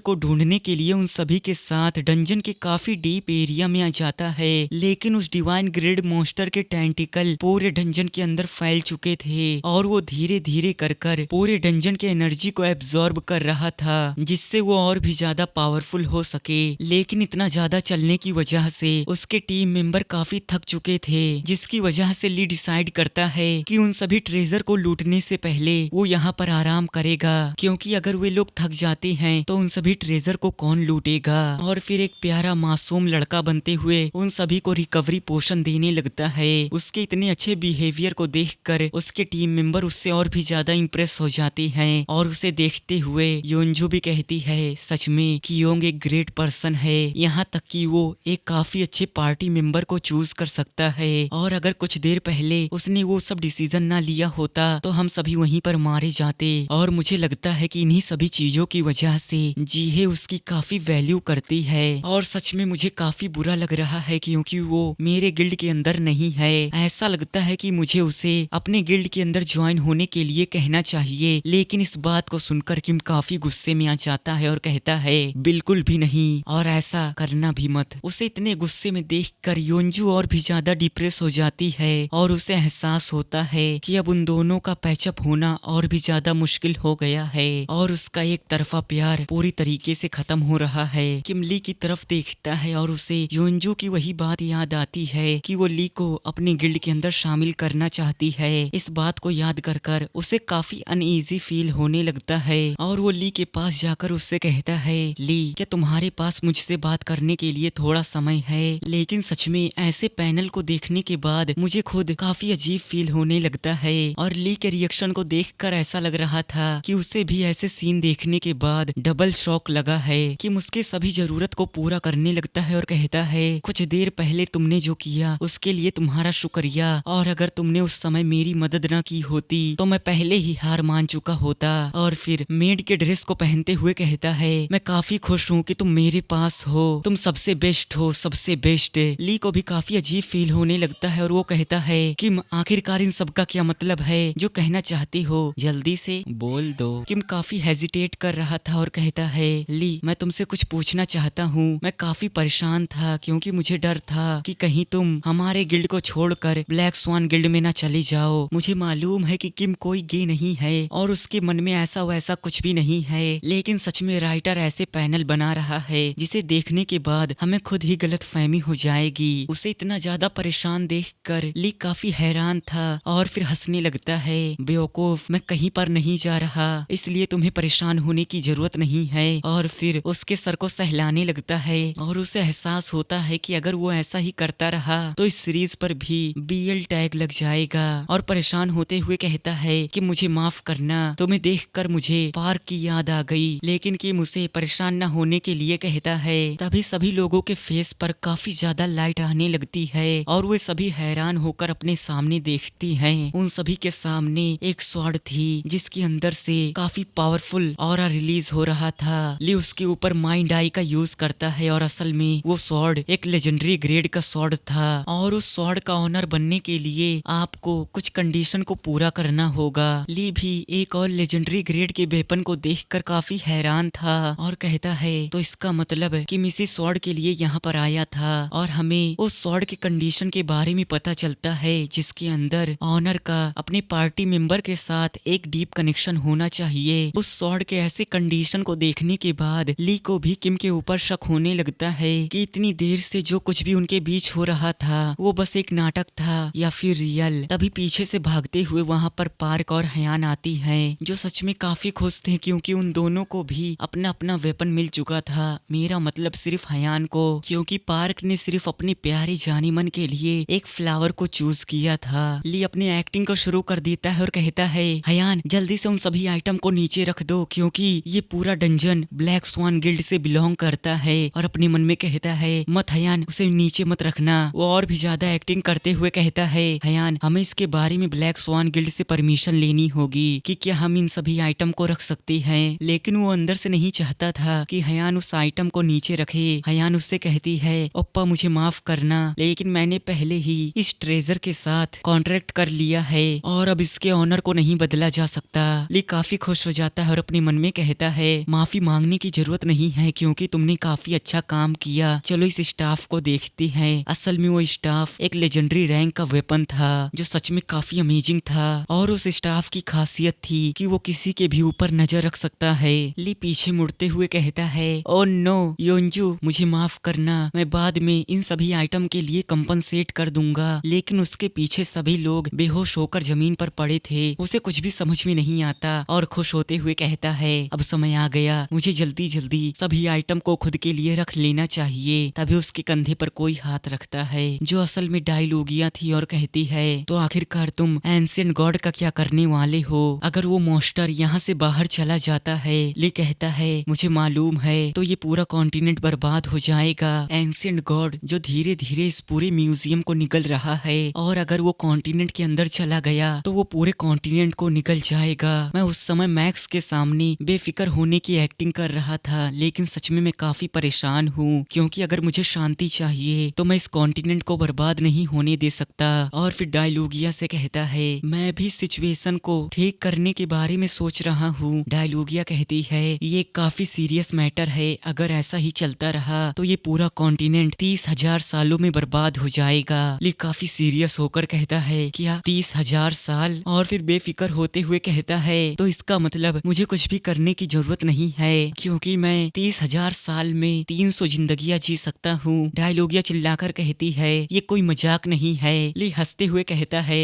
को ढूंढने के लिए उन सभी के साथ डंजन के काफी डीप एरिया में आ जाता है, लेकिन उस डिवाइन ग्रेड मॉन्स्टर के टेंटिकल पूरे डंजन के अंदर फैल चुके थे और वो धीरे धीरे कर पूरे डंजन के एनर्जी को एब्जॉर्ब कर रहा था, जिससे वो और भी ज्यादा पावरफुल हो सके। लेकिन इतना ज्यादा चलने की वजह से उसके टीम मेंबर काफी थक चुके थे, जिसकी वजह से ली डिसाइड करता है कि उन सभी ट्रेजर को लूटने से पहले वो यहाँ पर आराम करेगा, क्योंकि अगर वे लोग थक जाते हैं तो उन सभी ट्रेजर को कौन लूटेगा। और फिर एक प्यारा मासूम लड़का बनते हुए उन सभी को रिकवरी पोशन देने लगता है। उसके इतने अच्छे बिहेवियर को देखकर उसके टीम मेंबर उससे और भी ज्यादा इम्प्रेस हो जाती हैं और उसे देखते हुए योंजू भी कहती है सच में कि योंग एक ग्रेट पर्सन है, यहाँ तक कि वो एक काफी अच्छे पार्टी मेंबर को चूज कर सकता है। और अगर कुछ देर पहले उसने वो सब डिसीजन ना लिया होता तो हम सभी वहीं पर मारे जाते। और मुझे लगता है कि इन्हीं सभी चीजों की वजह से जीहे उसकी काफी वैल्यू करती है। और सच में मुझे काफी बुरा लग रहा है क्योंकि वो मेरे गिल्ड के अंदर नहीं है। ऐसा लगता है कि मुझे उसे अपने गिल्ड के अंदर ज्वाइन होने के लिए कहना चाहिए, लेकिन इस बात को सुनकर किम काफी गुस्से में आ जाता है और कहता है बिल्कुल भी नहीं, और ऐसा करना भी मत। उसे इतने गुस्से में देखकर योंजू और भी ज्यादा डिप्रेस हो जाती है और उसे एहसास होता है कि अब उन दोनों का पैचअप होना और भी ज्यादा मुश्किल हो गया है और उसका एक तरफा प्यार पूरी तरीके से खत्म हो रहा है। किम ली की तरफ देखता है और उसे योंजू की वही बात याद आती है कि वो ली को अपने गिल्ड के अंदर शामिल करना चाहती है। इस बात को याद कर उसे काफी अनईजी फील होने लगता है और वो ली के पास जाकर उससे कहता है ली, क्या तुम्हारे पास मुझसे बात करने के लिए थोड़ा समय है? लेकिन सच में ऐसे पैनल को देखने के बाद मुझे खुद काफी अजीब फील होने लगता है। और ली के रिएक्शन को देखकर ऐसा लग रहा था कि उसे भी ऐसे सीन देखने के बाद डबल शॉक लगा है कि उसके सभी जरूरत को पूरा करने लगता है और कहता है कुछ देर पहले तुमने जो किया उसके लिए तुम्हारा शुक्रिया, और अगर तुमने उस समय मेरी मदद न की होती तो मैं पहले ही हार मान चुका होता। और फिर मेड के ड्रेस को पहनते हुए कहता है, मैं काफी खुश हूँ कि तुम मेरे पास हो, तुम सबसे बेस्ट हो, सबसे बेस्ट। ली को भी काफी अजीब फील होने लगता है और वो कहता है किम आखिरकार इन सब का क्या मतलब है, जो कहना चाहती हो जल्दी से बोल दो। किम काफी हेजिटेट कर रहा था और कहता है, ली मैं तुमसे कुछ पूछना चाहता हूँ। मैं काफी परेशान था क्योंकि मुझे डर था कि कहीं तुम हमारे गिल्ड को छोड़कर ब्लैक स्वान गिल्ड में न चली जाओ। मुझे मालूम है कि किम कोई गे नहीं है और उसके मन में ऐसा वैसा कुछ भी नहीं है, लेकिन सच में राइटर ऐसे पैनल बना रहा है जिसे देखने के बाद हमें खुद ही गलतफहमी हो जाएगी। उसे इतना ज्यादा परेशान देखकर ली काफी हैरान था और फिर हंसने लगता है, बेवकूफ मैं कहीं पर नहीं जा रहा, इसलिए तुम्हें परेशान होने की जरूरत नहीं है। और फिर उसके सर को सहलाने लगता है और उसे एहसास होता है कि अगर वो ऐसा ही करता रहा तो इस सीरीज पर भी BL टैग लग जाएगा। और परेशान होते हुए कहता है कि मुझे माफ करना, तुम्हें देखकर मुझे पार्क की याद आ गई, लेकिन कि मुझे परेशान न होने के लिए कहता है। तभी सभी लोगों के फेस पर काफी ज्यादा लाइट आने लगती है और वे सभी हैरान होकर अपने सामने देखती हैं। उन सभी के सामने एक स्वॉर्ड थी जिसके अंदर से काफी पावरफुल ऑरा रिलीज हो रहा था। ली उसके ऊपर माइंड आई का यूज करता है और असल में वो स्वॉर्ड एक लेजेंडरी ग्रेड का स्वॉर्ड था और उस स्वॉर्ड का ऑनर बनने के लिए आपको कुछ कंडीशन को पूरा करना होगा। ली भी एक और लेजेंडरी ग्रेड के वेपन को देखकर काफी हैरान था और कहता है, तो इसका मतलब है कि मिसी स्वॉर्ड के लिए यहाँ पर आया था और हमें उस स्वॉर्ड के कंडीशन के बारे में पता चलता है जिसके अंदर ऑनर का अपने पार्टी मेंबर के साथ एक डीप कनेक्शन होना चाहिए। उस स्वॉर्ड के ऐसे कंडीशन को देखने के बाद ली को भी किम के ऊपर शक होने लगता है कि इतनी देर से जो कुछ भी उनके बीच हो रहा था वो बस एक नाटक था या फिर रियल। तभी पीछे से भागते हुए वहाँ पर पार्क और हयान आती हैं, जो सच में काफी खुश थे क्योंकि उन दोनों को भी अपना अपना वेपन मिल चुका था। मेरा मतलब सिर्फ हयान को, क्योंकि पार्क ने सिर्फ अपनी प्यारी जानी मन के लिए एक फ्लावर को चूज किया था। ली अपनी एक्टिंग को शुरू कर देता है और कहता है, हयान जल्दी से उन सभी आइटम को नीचे रख दो क्योंकि ये पूरा डंजन ब्लैक स्वान गिल्ड से बिलोंग करता है। और अपने मन में कहता है, मत हयान उसे नीचे मत रखना। वो और भी ज्यादा एक्टिंग करते हुए कहता है, हयान हमें इसके बारे में ब्लैक स्वान गिल्ड से परमिशन लेनी होगी कि क्या हम इन सभी आइटम को रख सकते हैं। लेकिन वो अंदर से नहीं चाहता था कि हयान उस आइटम को नीचे रखे। हयान उससे कहती है, ओप्पा मुझे माफ करना, लेकिन मैंने पहले ही इस ट्रेजर के साथ कॉन्ट्रैक्ट कर लिया है और अब इसके ऑनर को नहीं बदला जा सकता। ली काफी खुश हो जाता है और अपने मन में कहता है, माफी मांगने की जरूरत नहीं है क्योंकि तुमने काफी अच्छा काम किया। चलो इस स्टाफ को देखते हैं। असल में वो स्टाफ एक लेजेंडरी रैंक का वेपन था जो सच में काफी अमेजिंग था और उस स्टाफ की खासियत थी कि वो किसी के भी ऊपर नजर रख सकता है। ली पीछे मुड़ते हुए कहता है, ओ नो योंजू मुझे माफ करना, मैं बाद में इन सभी आइटम के लिए कंपनसेट कर दूंगा। लेकिन उसके पीछे सभी लोग बेहोश होकर जमीन पर पड़े थे। उसे कुछ भी समझ में नहीं आता और खुश होते हुए कहता है, अब समय आ गया, मुझे जल्दी जल्दी सभी आइटम को खुद के लिए रख लेना चाहिए। तभी उसके कंधे पर कोई हाथ रखता है जो असल में डायलॉगिया थी और कहती है, तो आखिरकार तुम एंशिएंट गॉड का क्या करने वाले हो अगर वो मॉन्स्टर यहाँ से बाहर चला जाता है। ली कहता है, मुझे मालूम है, तो ये पूरा कॉन्टिनेंट बर्बाद हो जाएगा। एंशिएंट गॉड जो धीरे धीरे इस पूरे म्यूजियम को निगल रहा है और अगर वो कॉन्टिनेंट के अंदर चला गया तो वो पूरे कॉन्टिनेंट को निगल जाएगा। मैं उस समय मैक्स के सामने बेफिक्र होने की एक्टिंग कर रहा था, लेकिन सच में मैं काफी परेशान हूँ क्योंकि अगर मुझे शांति चाहिए तो मैं इस कॉन्टिनेंट को बर्बाद नहीं होने दे सकता। और फिर डायलॉगिया से कहता है, मैं भी सिचुएशन को ठीक करने के बारे में सोच रहा हूँ। डायलॉगिया कहती है, ये काफी सीरियस मैटर है, अगर ऐसा ही चलता रहा तो ये पूरा कॉन्टिनेंट 30,000 सालों में बर्बाद हो जाएगा। ली काफी सीरियस होकर कहता है, क्या 30,000 साल? और फिर बेफिक्र होते हुए कहता है, तो इसका मतलब मुझे कुछ भी करने की जरूरत नहीं है क्योंकि मैं 30,000 साल में 300 जिंदगियां जी सकता हूँ। डायलॉगिया चिल्लाकर कहती है, ये कोई मजाक नहीं है। ली हंसते हुए कहता है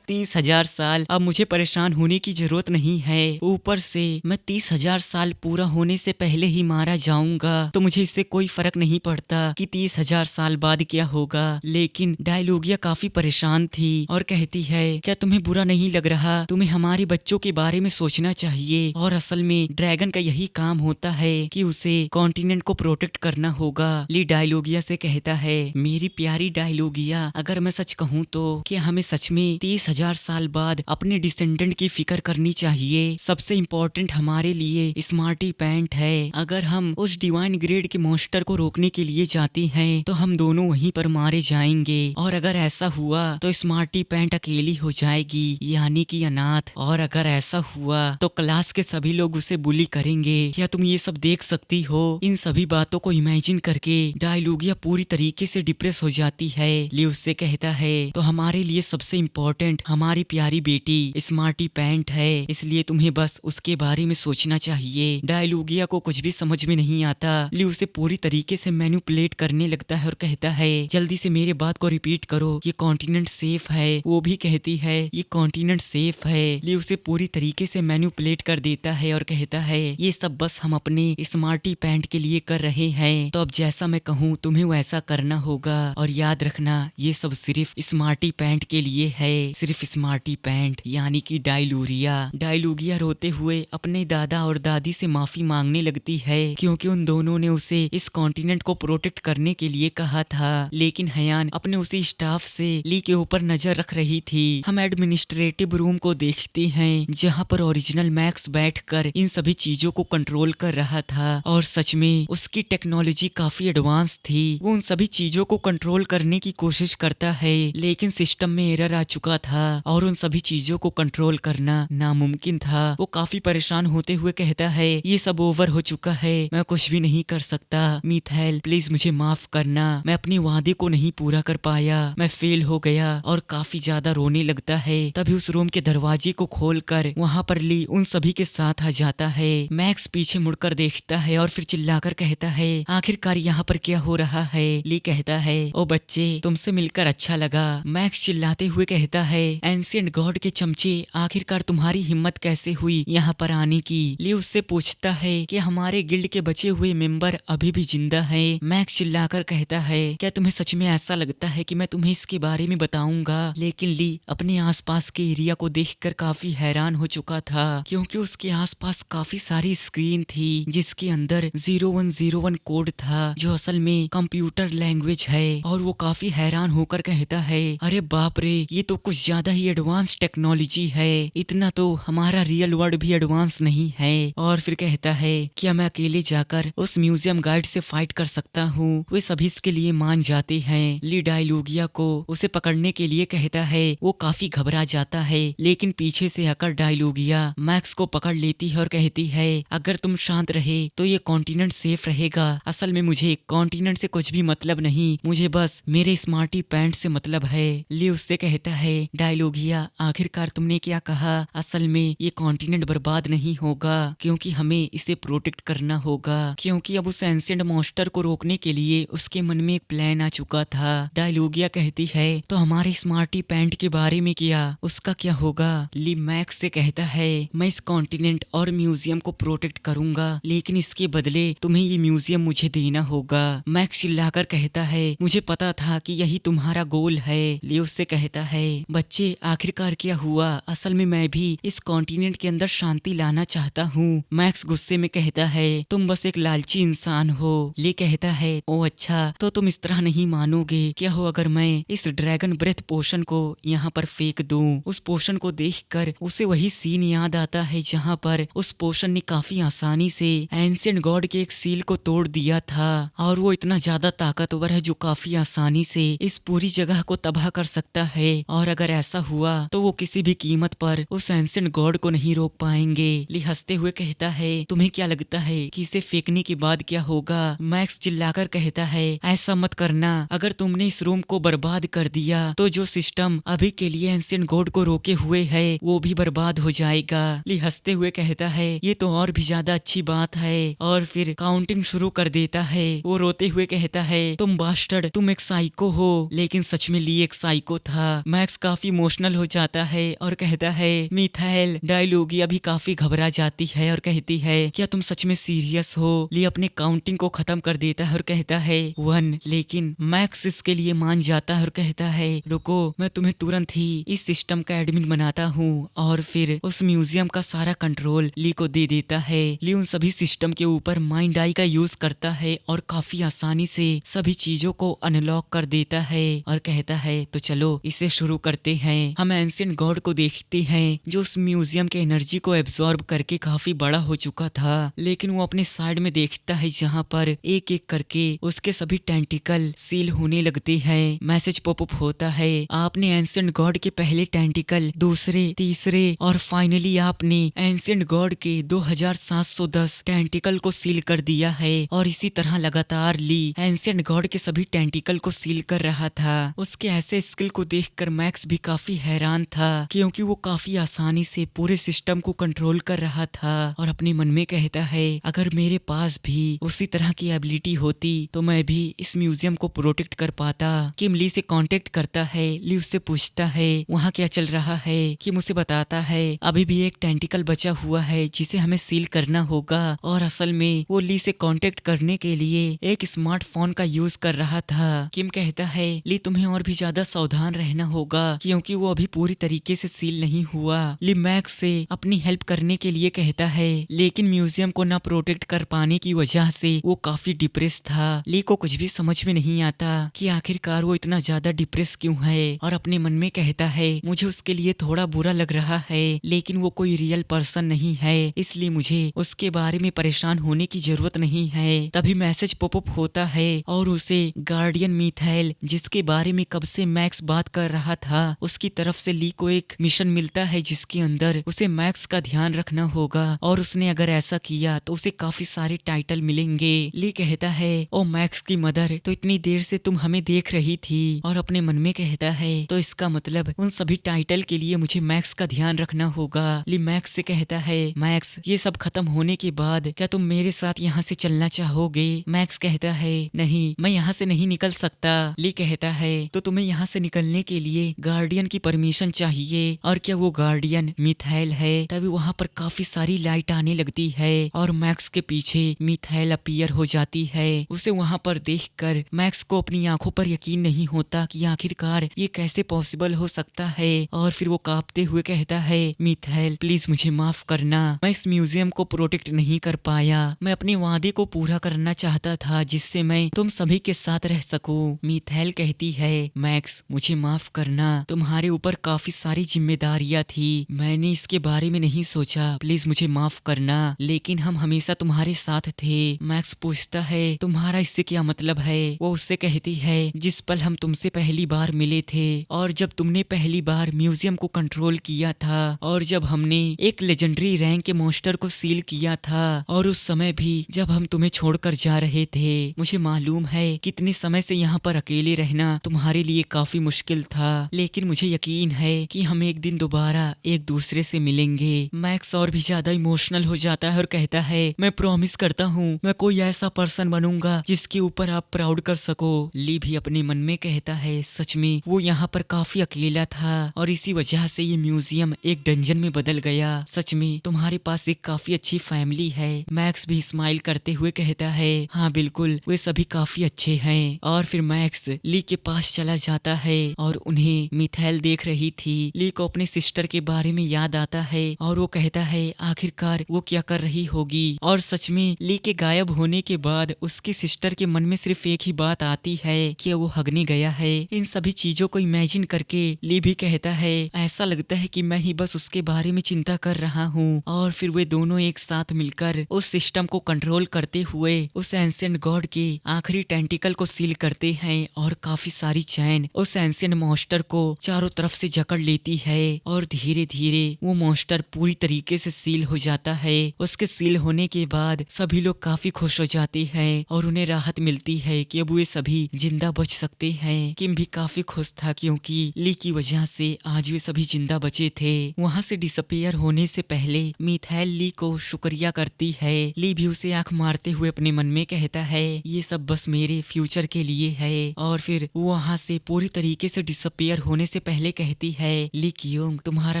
30,000 साल, अब मुझे परेशान होने की जरूरत नहीं है, ऊपर से मैं 30,000 साल पूरा होने से पहले ही मारा जाऊंगा, तो मुझे इससे कोई फर्क नहीं पड़ता कि 30,000 साल बाद क्या होगा। लेकिन डायलॉगिया काफी परेशान थी और कहती है, क्या तुम्हें बुरा नहीं लग रहा? तुम्हें हमारे बच्चों के बारे में सोचना चाहिए और असल में ड्रैगन का यही काम होता है कि उसे कॉन्टिनेंट को प्रोटेक्ट करना होगा। ली डायलॉग डायलॉगिया से कहता है, मेरी प्यारी डायलॉगिया, अगर मैं सच कहूँ तो क्या हमें सच में 30,000 साल बाद अपने डिसेंडेंट की फिक्र करनी चाहिए। सबसे इम्पोर्टेंट हमारे लिए स्मार्टी पैंट है। अगर हम उस डिवाइन ग्रेड के मॉन्स्टर को रोकने के लिए जाते हैं तो हम दोनों वहीं पर मारे जाएंगे, और अगर ऐसा हुआ तो स्मार्टी पैंट अकेली हो जाएगी, यानी कि अनाथ। और अगर ऐसा हुआ तो क्लास के सभी लोग उसे बुली करेंगे। क्या तुम ये सब देख सकती हो? इन सभी बातों को इमेजिन करके डायलॉगिया पूरी तरीके से डिप्रेस हो जाती है। ली उससे कहता है, तो हमारे लिए सबसे इम्पोर्टेंट हमारी प्यारी बेटी स्मार्टी पैंट है, इसलिए तुम्हें बस उसके बारे में सोचना चाहिए। डायलॉगिया को कुछ भी समझ में नहीं आता। ली उसे पूरी तरीके से मैनिपुलेट करने लगता है और कहता है, जल्दी से मेरे बात को रिपीट करो, ये कॉन्टिनेंट सेफ है। वो भी कहती है, ये कॉन्टिनेंट सेफ है। ली उसे पूरी तरीके से मैनिपुलेट कर देता है और कहता है, ये सब बस हम अपने स्मार्टी पैंट के लिए कर रहे हैं, तो अब जैसा मैं कहूँ तुम्हें वैसा करना होगा। और याद रखना, ये सब सिर्फ स्मार्टी पैंट के लिए है, सिर्फ स्मार्टी पैंट यानी कि डायलूरिया। डायलूगिया रोते हुए अपने दादा और दादी से माफी मांगने लगती है, क्योंकि उन दोनों ने उसे इस कॉन्टिनेंट को प्रोटेक्ट करने के लिए कहा था। लेकिन हयान अपने उसी स्टाफ से ली के ऊपर नजर रख रही थी। हम एडमिनिस्ट्रेटिव रूम को देखते हैं, जहाँ पर ओरिजिनल मैक्स बैठकर इन सभी चीजों को कंट्रोल कर रहा था, और सच में उसकी टेक्नोलॉजी काफी एडवांस थी। वो उन सभी चीजों को कंट्रोल करने की कोशिश करता है, लेकिन सिस्टम में एरर आ चुका था और उन सभी चीजों को कंट्रोल करना नामुमकिन था। वो काफी परेशान होते हुए कहता है, ये सब ओवर हो चुका है, मैं कुछ भी नहीं कर सकता। मिथाइल प्लीज मुझे माफ करना, मैं अपने वादे को नहीं पूरा कर पाया, मैं फेल हो गया। और काफी ज्यादा रोने लगता है। तभी उस रूम के दरवाजे को खोलकर वहाँ पर ली उन सभी के साथ आ जाता है। मैक्स पीछे मुड़कर देखता है और फिर चिल्लाकर कहता है, आखिरकार यहाँ पर क्या हो रहा है? ली कहता है, ओ बच्चे, तुमसे मिलकर अच्छा लगा। मैक्स चिल्लाते हुए कहता है, एंशिएंट गॉड के चमचे, आखिरकार तुम्हारी हिम्मत कैसे हुई यहाँ पर आने की? ली उससे पूछता है कि हमारे गिल्ड के बचे हुए मेंबर अभी भी जिंदा हैं। मैक्स चिल्लाकर कहता है, क्या तुम्हें सच में ऐसा लगता है कि मैं तुम्हें इसके बारे में बताऊंगा? लेकिन ली अपने आसपास के एरिया को देखकर काफी हैरान हो चुका था, क्योंकि उसके आसपास काफी सारी स्क्रीन थी जिसके अंदर 0101 कोड था, जो असल में कंप्यूटर लैंग्वेज है। और वो काफी हैरान होकर कहता है, अरे बाप रे, ये तो कुछ ज्यादा ही एडवांस टेक्नोलॉजी है, इतना तो हमारा रियल वर्ल्ड भी एडवांस नहीं है। और फिर कहता है, क्या मैं अकेले जाकर उस म्यूजियम गाइड से फाइट कर सकता हूँ? वे सभी इसके लिए मान जाते हैं। ली डायलॉगिया को उसे पकड़ने के लिए कहता है। वो काफी घबरा जाता है, लेकिन पीछे से आकर डायलॉगिया मैक्स को पकड़ लेती है और कहती है, अगर तुम शांत रहे तो ये कॉन्टिनेंट सेफ रहेगा। असल में मुझे कॉन्टिनेंट से कुछ भी मतलब नहीं, मुझे बस मेरे स्मार्टी पैंट से मतलब है। ली उससे कहता है, डायलॉगिया आखिरकार तुमने क्या कहा? असल में ये कॉन्टिनेंट बर्बाद नहीं होगा, क्योंकि हमें इसे प्रोटेक्ट करना होगा, क्योंकि अब उस एंशिएंट मॉन्स्टर को रोकने के लिए उसके मन में एक प्लान आ चुका था। डायलॉगिया कहती है, तो हमारे स्मार्टी पैंट के बारे में क्या, उसका क्या होगा? ली मैक्स से कहता है, मैं इस कॉन्टिनेंट और म्यूजियम को प्रोटेक्ट करूंगा, लेकिन इसके बदले तुम्हें ये म्यूजियम मुझे देना होगा। मैक्स चिल्लाकर कहता है, मुझे पता था कि यही तुम्हारा गोल है। ली उससे कहता है, बच्चे आखिरकार क्या हुआ? असल में मैं भी इस कॉन्टिनेंट के अंदर शांति लाना चाहता हूँ। मैक्स गुस्से में कहता है, तुम बस एक लालची इंसान हो। ली कहता है, ओ अच्छा, तो तुम इस तरह नहीं मानोगे। क्या हो अगर मैं इस ड्रैगन ब्रेथ पोशन को यहाँ पर फेंक दूं? उस पोशन को देखकर उसे वही सीन याद आता है जहाँ पर उस पोशन ने काफी आसानी से एंशिएंट गॉड के एक सील को तोड़ दिया था, और वो इतना ज्यादा ताकतवर है जो काफी आसानी से इस पूरी जगह को तबाह कर सकता है। और अगर ऐसा हुआ तो वो किसी भी कीमत पर उस एंशिएंट गॉड को नहीं रोक पाएंगे। ली हंसते हुए कहता है, तुम्हें क्या लगता है कि इसे फेंकने के बाद क्या होगा? मैक्स चिल्लाकर कहता है, ऐसा मत करना, अगर तुमने इस रूम को बर्बाद कर दिया तो जो सिस्टम अभी के लिए एंशिएंट गॉड को रोके हुए है वो भी बर्बाद हो जाएगा। ली हंसते हुए कहता है, ये तो और भी ज्यादा अच्छी बात है, और फिर काउंटिंग शुरू कर देता है। वो रोते हुए कहता है, तुम बास्टर्ड, तुम एक साइको हो। लेकिन सच में ली एक साइको था। मैक्स काफी इमोशनल हो जाता है और कहता है, मिथाइल। डायलॉगिया भी काफी घबरा जाती है और कहती है, क्या तुम सच में सीरियस हो? ली अपने काउंटिंग को खत्म कर देता है और कहता है 1। लेकिन मैक्स इसके लिए मान जाता है और कहता है, रुको, मैं तुम्हें तुरंत ही इस सिस्टम का एडमिन बनाता हूँ। और फिर उस म्यूजियम का सारा कंट्रोल ली को दे देता है। ली उन सभी सिस्टम के ऊपर माइंड आई का यूज करता है और काफी आसान आसानी से सभी चीजों को अनलॉक कर देता है और कहता है तो चलो इसे शुरू करते हैं। हम एंशिएंट गॉड को देखते हैं जो उस म्यूजियम के एनर्जी को एब्जॉर्ब करके काफी बड़ा हो चुका था, लेकिन वो अपने साइड में देखता है जहाँ पर एक एक करके उसके सभी टेंटिकल सील होने लगते हैं। मैसेज पॉपअप होता है, आपने एंशिएंट गॉड के पहले टेंटिकल, दूसरे, तीसरे और फाइनली आपने एंशिएंट गॉड के 2710 टेंटिकल को सील कर दिया है। और इसी तरह लगातार ली एंशिएंट गॉड के सभी टेंटिकल को सील कर रहा था। उसके ऐसे स्किल को देखकर मैक्स भी काफी हैरान था, क्योंकि वो काफी आसानी से पूरे सिस्टम को कंट्रोल कर रहा था और अपने मन में कहता है अगर मेरे पास भी उसी तरह की एबिलिटी होती तो मैं भी इस म्यूजियम को प्रोटेक्ट कर पाता। किम ली से कांटेक्ट करता है, ली उससे पूछता है वहाँ क्या चल रहा है। किम उसे बताता है अभी भी एक टेंटिकल बचा हुआ है जिसे हमें सील करना होगा, और असल में वो ली से कांटेक्ट करने के लिए एक स्मार्टफोन का यूज कर रहा था। किम कहता है ली तुम्हें और भी ज्यादा सावधान रहना होगा क्योंकि वो अभी पूरी तरीके से सील नहीं हुआ। ली मैक्स से अपनी हेल्प करने के लिए कहता है, लेकिन म्यूजियम को ना प्रोटेक्ट कर पाने की वजह से वो काफी डिप्रेस था। ली को कुछ भी समझ में नहीं आता कि आखिरकार वो इतना ज्यादा डिप्रेस क्यों है, और अपने मन में कहता है मुझे उसके लिए थोड़ा बुरा लग रहा है, लेकिन वो कोई रियल पर्सन नहीं है, इसलिए मुझे उसके बारे में परेशान होने की जरूरत नहीं है। तभी मैसेज पॉपअप होता है और उसे गार्डियन मिथाइल, जिसके बारे में कब से मैक्स बात कर रहा था, उसकी तरफ से ली को एक मिशन मिलता है जिसके अंदर उसे मैक्स का ध्यान रखना होगा, और उसने अगर ऐसा किया तो उसे काफी सारे टाइटल मिलेंगे। ली कहता है ओ मैक्स की मदर, तो इतनी देर से तुम हमें देख रही थी, और अपने मन में कहता है तो इसका मतलब उन सभी टाइटल के लिए मुझे मैक्स का ध्यान रखना होगा। ली मैक्स से कहता है मैक्स ये सब खत्म होने के बाद क्या तुम मेरे साथ यहाँ से चलना चाहोगे? मैक्स कहता है नहीं, मैं यहाँ से नहीं निकल सकता। ली कहता है तो तुम्हें यहाँ से निकलने के लिए गार्डियन की परमिशन चाहिए, और क्या वो गार्डियन मिथाइल है? तभी वहाँ पर काफी सारी लाइट आने लगती है और मैक्स के पीछे मिथाइल अपीयर हो जाती है। उसे वहाँ पर देखकर मैक्स को अपनी आंखों पर यकीन नहीं होता कि आखिरकार ये कैसे पॉसिबल हो सकता है, और फिर वो कांपते हुए कहता है मिथाइल प्लीज मुझे माफ करना, मैं इस म्यूजियम को प्रोटेक्ट नहीं कर पाया, मैं अपने वादे को पूरा करना चाहता था जिससे मैं तुम सभी के साथ रह सकूं। मिथाइल कहती है मैक्स मुझे माफ करना, तुम्हारे ऊपर काफी सारी जिम्मेदारियां थी, मैंने इसके बारे में नहीं सोचा, प्लीज मुझे माफ करना, लेकिन हम हमेशा तुम्हारे साथ थे। मैक्स पूछता है तुम्हारा इससे क्या मतलब है? वो उससे कहती है जिस पल हम तुमसे पहली बार मिले थे, और जब तुमने पहली बार म्यूजियम को कंट्रोल किया था, और जब हमने एक लेजेंडरी रैंक के मॉन्स्टर को सील किया था, और उस समय भी जब हम तुम्हें छोड़कर जा रहे थे। मुझे मालूम है कितने समय से यहाँ पर अकेले रहना तुम्हारे लिए काफी मुश्किल था, लेकिन मुझे यकीन है कि हम एक दिन दोबारा एक दूसरे से मिलेंगे। मैक्स और भी ज्यादा इमोशनल हो जाता है और कहता है मैं प्रॉमिस करता हूँ मैं कोई ऐसा पर्सन बनूंगा जिसके ऊपर आप प्राउड कर सको। ली भी अपने मन में कहता है सच में वो यहाँ पर काफी अकेला था, और इसी वजह से ये म्यूजियम एक डंजन में बदल गया। सच में तुम्हारे पास एक काफी अच्छी फैमिली है। मैक्स भी स्माइल करते हुए कहता है हाँ बिल्कुल, वे सभी काफी अच्छे हैं। और फिर मैक्स ली के पास चला जाता है और उन्हें मिथाइल देख रही थी। ली को अपने सिस्टर के बारे में याद आता है और वो कहता है आखिरकार वो क्या कर रही होगी। और सच में ली के गायब होने के बाद उसके सिस्टर के मन में सिर्फ एक ही बात आती है कि वो हगने गया है। इन सभी चीजों को इमेजिन करके ली भी कहता है ऐसा लगता है कि मैं ही बस उसके बारे में चिंता कर रहा हूँ। और फिर वे दोनों एक साथ मिलकर उस सिस्टम को कंट्रोल करते हुए उस एंशिएंट गॉड के आखिरी टेंटिकल को सील करते हैं, और काफी सारी चैन उस एंशिएंट मॉन्स्टर को चारों तरफ से जकड़ लेती है, और धीरे धीरे वो मॉन्स्टर पूरी तरीके से सील हो जाता है। उसके सील होने के बाद सभी लोग काफी खुश हो जाते हैं और उन्हें राहत मिलती है कि अब वे सभी जिंदा बच सकते हैं। किम भी काफी खुश था क्योंकि ली की वजह से आज वे सभी जिंदा बचे थे। वहाँ से डिसअपियर होने से पहले मिथाइल ली को शुक्रिया करती है। ली भी उसे आंख मारते हुए अपने मन में कहता है ये सब बस मेरे फ्यूचर के लिए है। और फिर वो वहाँ से पूरी तरीके से डिसअपियर होने से पहले कहती है ली कियोंग तुम्हारा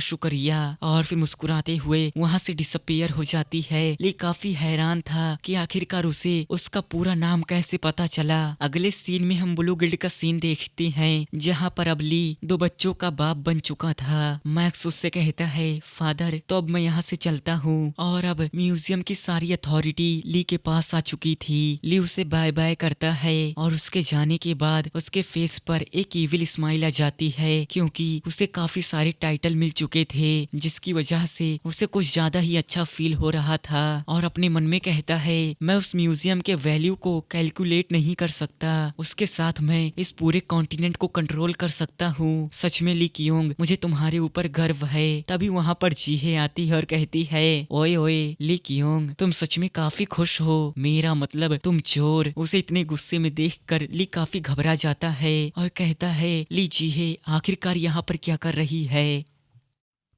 शुक्रिया, और फिर मुस्कुराते हुए वहाँ से डिसअपियर हो जाती है। ली काफी हैरान था कि आखिरकार उसे उसका पूरा नाम कैसे पता चला। अगले सीन में हम ब्लू गिल्ड का सीन देखते हैं जहाँ पर अब ली 2 बच्चों का बाप बन चुका था। मैक्स उससे कहता है फादर तो अब मैं यहाँ से चलता हूँ, और अब म्यूजियम की सारी अथॉरिटी ली के पास आ चुकी थी। ली उसे बाय बाय करता है और उसके जाने के बाद उसके फेस पर एक इविल स्माइल आ जाती है, क्योंकि उसे काफी सारे टाइटल मिल चुके थे, जिसकी वजह से उसे कुछ ज्यादा ही अच्छा फील हो रहा था। और अपने मन में कहता है मैं उस म्यूजियम के वैल्यू को कैलकुलेट नहीं कर सकता, उसके साथ मैं इस पूरे कॉन्टिनेंट को कंट्रोल कर सकता हूँ। सच में ली कियोंग, मुझे तुम्हारे ऊपर गर्व है। तभी वहाँ पर जीहे आती है और कहती है ओए ओए ली कियोंग, तुम सच में काफी खुश हो, मेरा मतलब तुम चोर। उसे इतने गुस्से में देखकर ली काफी घबरा जाता है और कहता है ली जीहे आखिरकार यहाँ पर क्या कर रही है।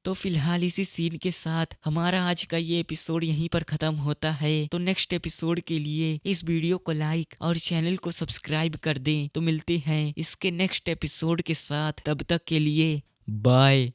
तो फिलहाल इसी सीन के साथ हमारा आज का ये एपिसोड यहीं पर खत्म होता है। तो नेक्स्ट एपिसोड के लिए इस वीडियो को लाइक और चैनल को सब्सक्राइब कर दें। तो मिलते हैं इसके नेक्स्ट एपिसोड के साथ, तब तक के लिए बाय।